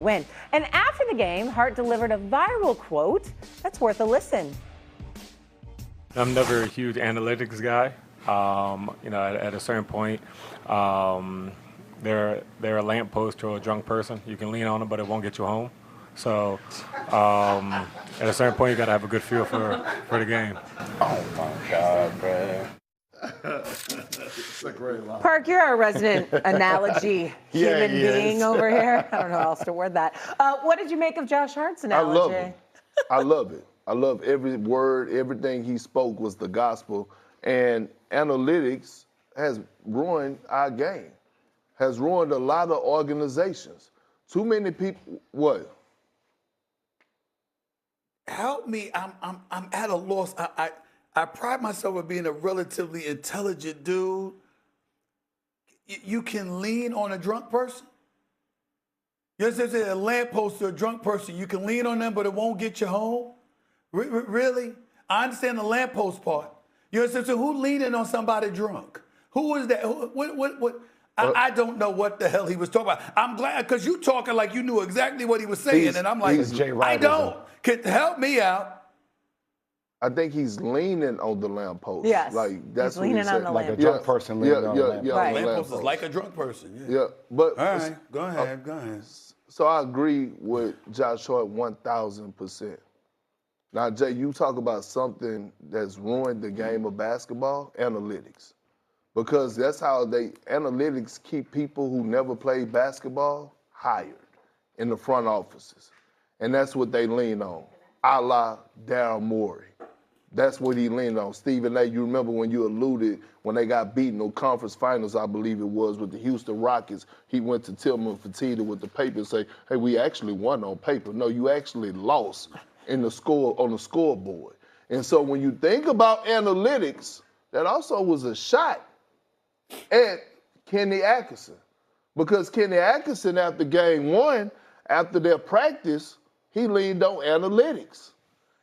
win. And after the game, Hart delivered a viral quote that's worth a listen. I'm never a huge analytics guy. At a certain point, they're a lamppost to a drunk person. You can lean on them, but it won't get you home. So at a certain point, you got to have a good feel for the game. Oh, my God, man. It's a great line. Park, you're our resident analogy human being over here. I don't know how else to word that. What did you make of Josh Hart's analogy? I love it. I love it. I love every word, everything he spoke was the gospel. And analytics has ruined our game, has ruined a lot of organizations. Too many people, what? Help me. I'm at a loss. I pride myself on being a relatively intelligent dude. You can lean on a drunk person? You understand? A lamppost to a drunk person, you can lean on them, but it won't get you home? Really? I understand the lamppost part. You understand? So who leaning on somebody drunk? Who is that? What? I don't know what the hell he was talking about. I'm glad, because you talking like you knew exactly what he was saying, and I'm like, I don't. Can help me out. I think he's leaning on the lamppost. Yes, like that's he's what he leaning said. on the Like a lamppost. drunk person leaning on the lamppost. Right. Lamppost is like a drunk person. Yeah, but all right, go ahead. So I agree with Josh Hart 1,000%. Now, Jay, you talk about something that's ruined the game of basketball, analytics. Because that's how analytics keep people who never played basketball hired in the front offices. And that's what they lean on, a la Daryl Morey. That's what he leaned on. Stephen A., you remember when you alluded, when they got beaten in conference finals, I believe it was, with the Houston Rockets, he went to Tillman Fertitta with the paper and say, hey, we actually won on paper. No, you actually lost on the scoreboard. And so when you think about analytics, that also was a shot at Kenny Atkinson. Because Kenny Atkinson, after game one, after their practice, he leaned on analytics.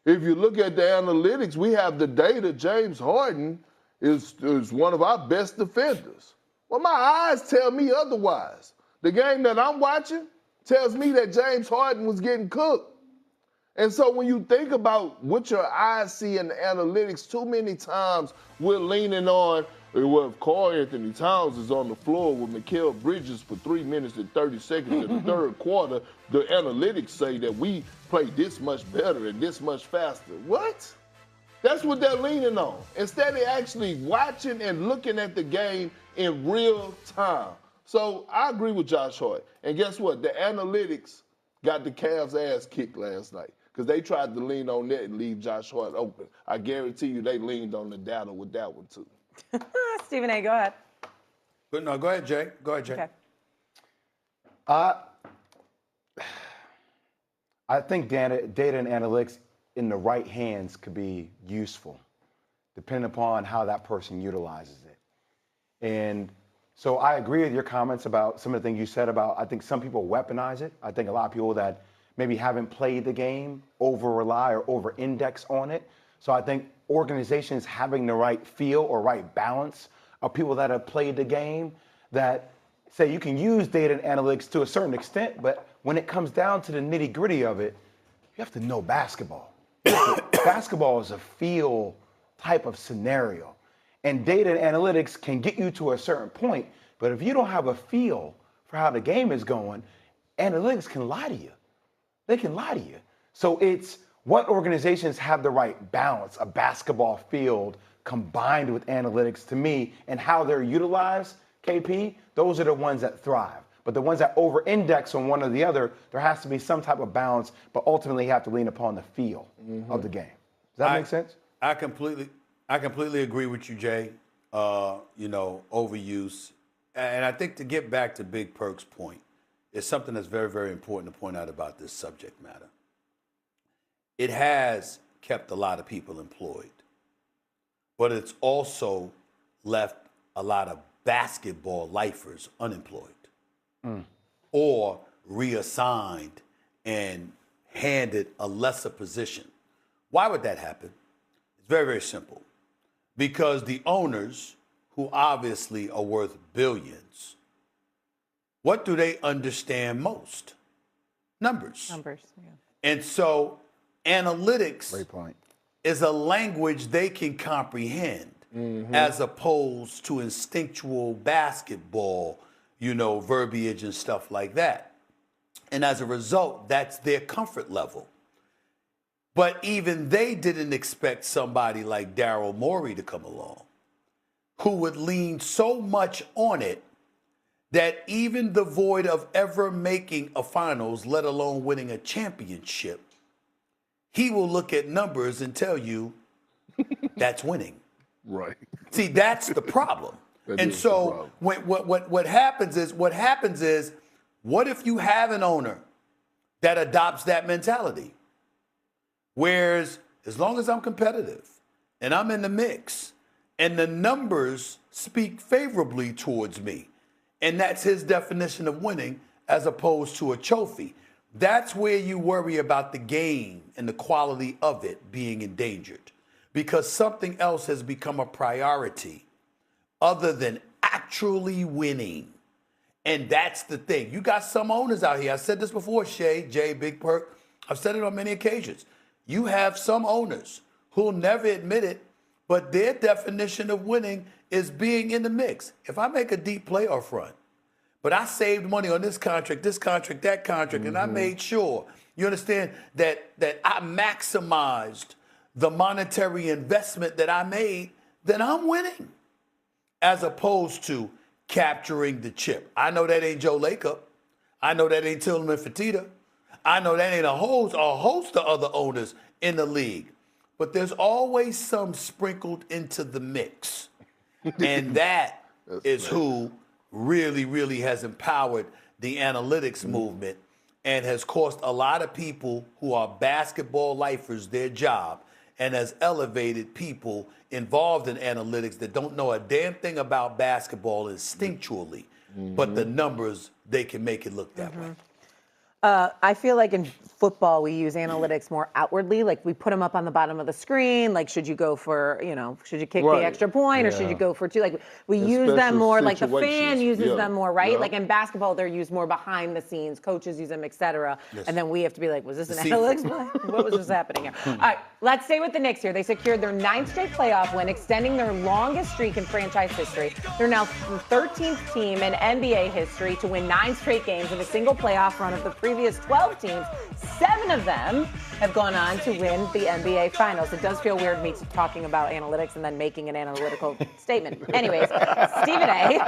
If you look at the analytics, we have the data. James Harden is one of our best defenders. Well, my eyes tell me otherwise. The game that I'm watching tells me that James Harden was getting cooked. And so when you think about what your eyes see in the analytics, too many times we're leaning on, well, if Karl Anthony Towns is on the floor with Mikal Bridges for 3 minutes and 30 seconds in the third quarter, the analytics say that we played this much better and this much faster. What? That's what they're leaning on. Instead of actually watching and looking at the game in real time. So I agree with Josh Hart. And guess what? The analytics got the Cavs' ass kicked last night because they tried to lean on that and leave Josh Hart open. I guarantee you they leaned on the data with that one, too. Stephen A., go ahead. But no, go ahead, Jay. Okay. I think data and analytics in the right hands could be useful, depending upon how that person utilizes it. And so I agree with your comments about some of the things you said about, I think some people weaponize it. I think a lot of people that maybe haven't played the game over-rely or over-index on it. So I think organizations having the right feel or right balance of people that have played the game, that say you can use data and analytics to a certain extent, but when it comes down to the nitty-gritty of it, you have to know basketball. Basketball is a feel type of scenario. And data and analytics can get you to a certain point, but if you don't have a feel for how the game is going, analytics can lie to you. They can lie to you. So it's what organizations have the right balance, a basketball field combined with analytics to me, and how they're utilized, KP, those are the ones that thrive. But the ones that over-index on one or the other, there has to be some type of balance, but ultimately you have to lean upon the feel of the game. Does that make sense? I completely agree with you, Jay. Overuse. And I think to get back to Big Perk's point, it's something that's very, very important to point out about this subject matter. It has kept a lot of people employed, but it's also left a lot of basketball lifers unemployed or reassigned and handed a lesser position. Why would that happen? It's very, very simple. Because the owners, who obviously are worth billions, what do they understand most? Numbers. Numbers. Yeah. And so analytics Great point. is a language they can comprehend as opposed to instinctual basketball, verbiage and stuff like that. And as a result, that's their comfort level. But even they didn't expect somebody like Daryl Morey to come along, who would lean so much on it that even devoid of ever making a finals, let alone winning a championship, he will look at numbers and tell you that's winning. Right. See, that's the problem. That And is the so what happens is, what if you have an owner that adopts that mentality? Whereas as long as I'm competitive and I'm in the mix and the numbers speak favorably towards me, and that's his definition of winning as opposed to a trophy, that's where you worry about the game and the quality of it being endangered, because something else has become a priority other than actually winning. And that's the thing. You got some owners out here. I said this before, Shay, Jay, Big Perk. I've said it on many occasions. You have some owners who'll never admit it, but their definition of winning is being in the mix. If I make a deep playoff run, but I saved money on this contract, that contract, and I made sure, you understand, that I maximized the monetary investment that I made, then I'm winning. As opposed to capturing the chip. I know that ain't Joe Lacob. I know that ain't Tillman Fertitta. I know that ain't a host of other owners in the league. But there's always some sprinkled into the mix. And that is who really, really has empowered the analytics movement and has cost a lot of people who are basketball lifers their job, and has elevated people involved in analytics that don't know a damn thing about basketball instinctually, but the numbers, they can make it look that way. I feel like in football, we use analytics more outwardly. Like we put them up on the bottom of the screen. Like, should you go for, should you kick the extra point or should you go for two? Like we use them more, like the fan uses them more, right? Yeah. Like in basketball, they're used more behind the scenes. Coaches use them, et cetera. Yes. And then we have to be like, was this an Deceitful. analytics play? What was just happening here? All right, let's stay with the Knicks here. They secured their 9th straight playoff win, extending their longest streak in franchise history. They're now the 13th team in NBA history to win 9 straight games in a single playoff run of the previous 12 teams. 7 of them have gone on to win the NBA Finals. It does feel weird me talking about analytics and then making an analytical statement. Anyways, Stephen A.,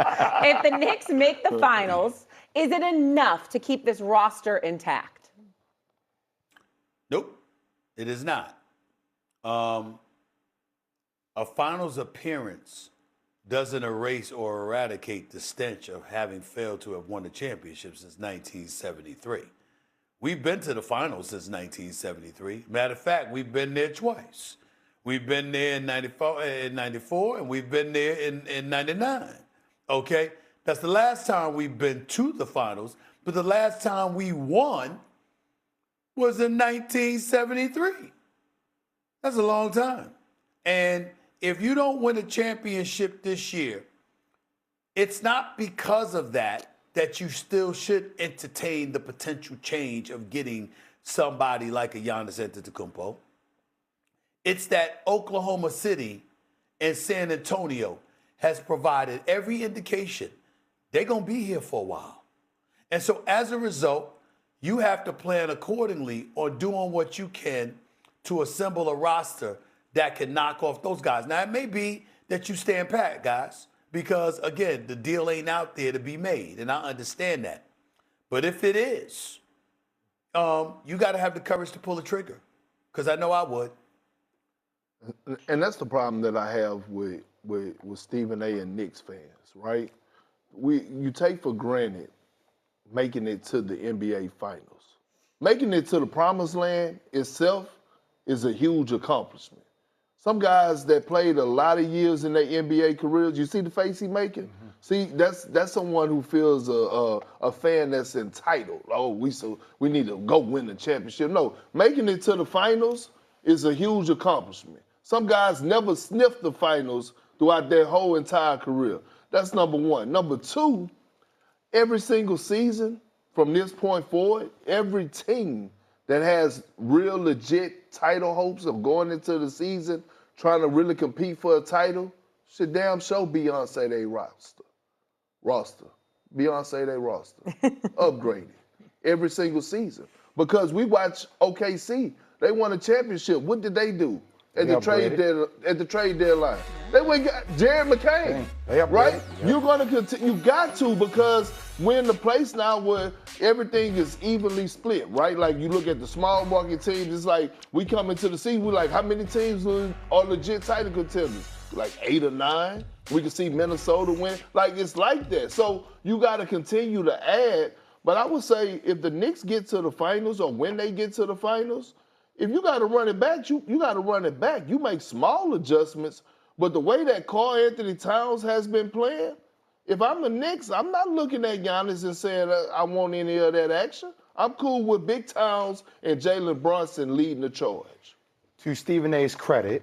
if the Knicks make the Finals, is it enough to keep this roster intact? Nope, it is not. A finals appearance doesn't erase or eradicate the stench of having failed to have won a championship since 1973. We've been to the finals since 1973. Matter of fact, we've been there twice. We've been there in 94, and we've been there in 99. Okay? That's the last time we've been to the finals, but the last time we won was in 1973. That's a long time. And if you don't win a championship this year, it's not because of that you still should entertain the potential change of getting somebody like a Giannis Antetokounmpo. It's that Oklahoma City and San Antonio has provided every indication they're going to be here for a while. And so as a result, you have to plan accordingly on doing what you can to assemble a roster that can knock off those guys. Now, it may be that you stand pat, guys, because, again, the deal ain't out there to be made, and I understand that. But if it is, you got to have the courage to pull the trigger, because I know I would. And that's the problem that I have with Stephen A. and Knicks fans, right? You take for granted making it to the NBA Finals. Making it to the promised land itself is a huge accomplishment. Some guys that played a lot of years in their NBA careers, you see the face he making? Mm-hmm. See, that's someone who feels a fan that's entitled. Oh, we need to go win the championship. No, making it to the finals is a huge accomplishment. Some guys never sniffed the finals throughout their whole entire career. That's number one. Number two, every single season, from this point forward, every team that has real legit title hopes of going into the season, trying to really compete for a title, should damn show Beyonce they roster. Beyonce they roster. Upgraded every single season. Because we watch OKC. They won a championship. What did they do at the trade deadline? They went and got Jared McCain, right? Yep. You're going to continue. You got to, because we're in the place now where everything is evenly split, right? Like you look at the small market teams. It's like we come into the season. We're like, how many teams are legit title contenders? Like 8 or 9. We can see Minnesota win. Like it's like that. So you got to continue to add. But I would say if the Knicks get to the finals, or when they get to the finals, if you got to run it back, you got to run it back. You make small adjustments. But the way that Karl Anthony Towns has been playing, if I'm the Knicks, I'm not looking at Giannis and saying I want any of that action. I'm cool with Big Towns and Jalen Brunson leading the charge. To Stephen A's credit,